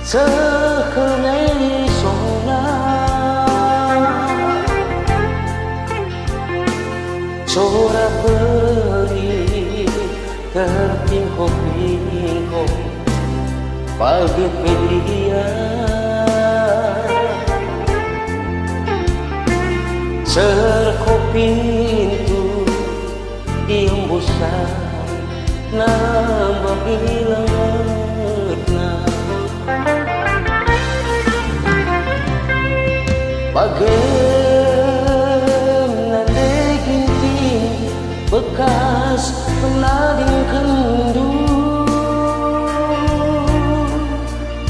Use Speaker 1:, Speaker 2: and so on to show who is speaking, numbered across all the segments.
Speaker 1: sehelai sona sora beri terpingkong-pingkong pagi media serko pintu imbusan nambah hilang bagaimana ginting bekas pelading kendu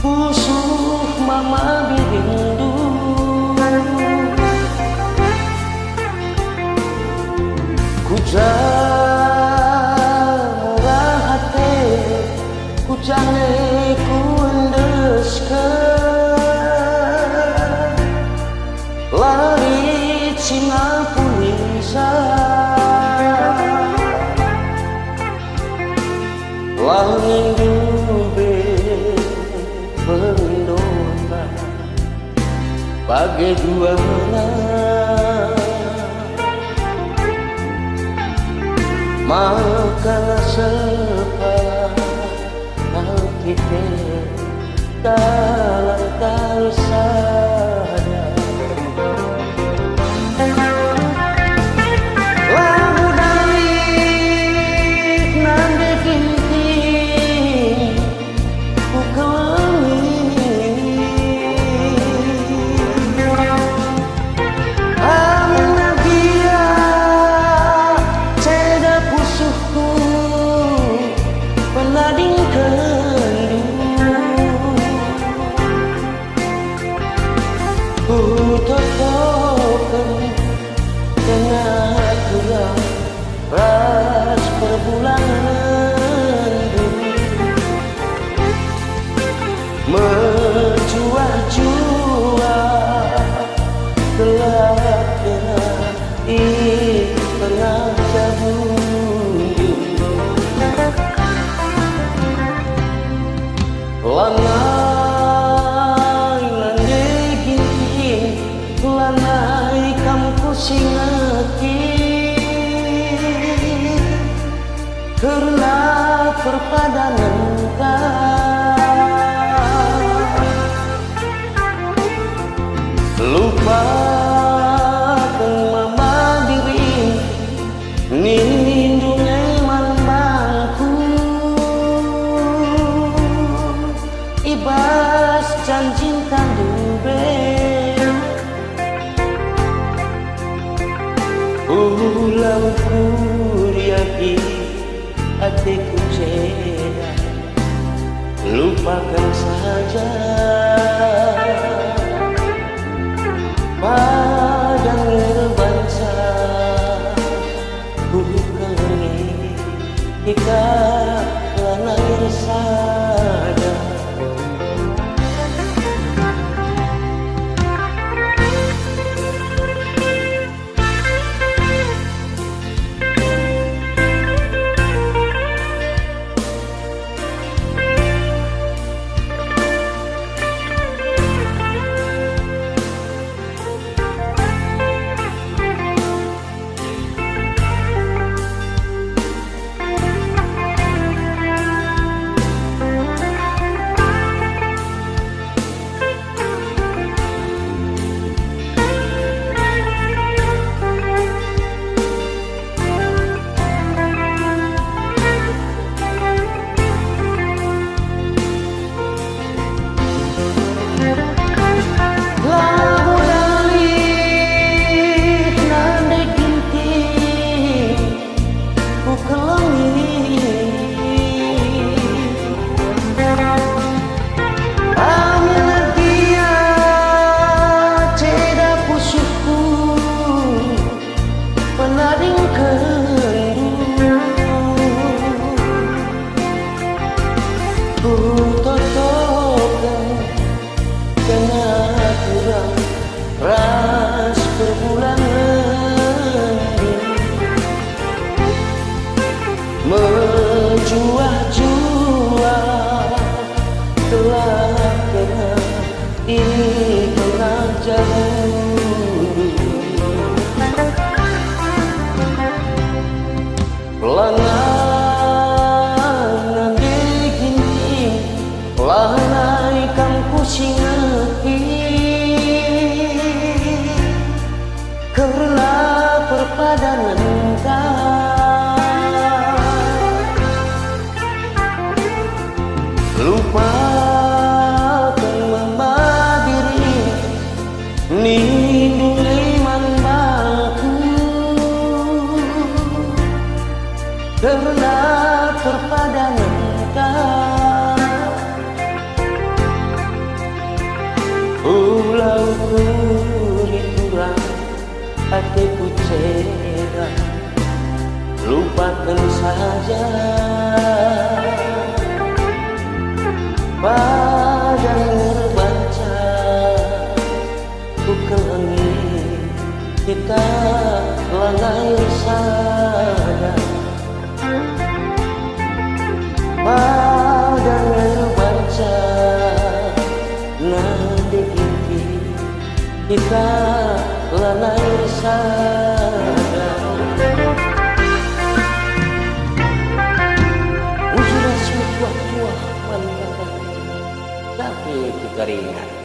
Speaker 1: pusuh mama birindu kujang murah hati kujang ku endeskan lari singa pulisa langin dube pendona bagai duana makalah sepah hati dalam talsada lagu dalik nande ginting bukangi amna dia ceda pusuhku pelading totokan tengah gerak ras perbulangan menjual-jual gelap kena di tengah jabunju lanai kamu singati karena perpadanan lupakan mama diri nindung eman bangku ibas janji tandube ulang kuriaki hatiku ceda lupakan saja padang nirbansa bukangi jika lanai resada ras perbulangan menjual-jual telah seda, lupakan saja. Padang berbaca ku ke langit, kita lalai sada. Padang berbaca nadi iki, kita lalai sada. Ujian suatu waktu tapi kekeringan.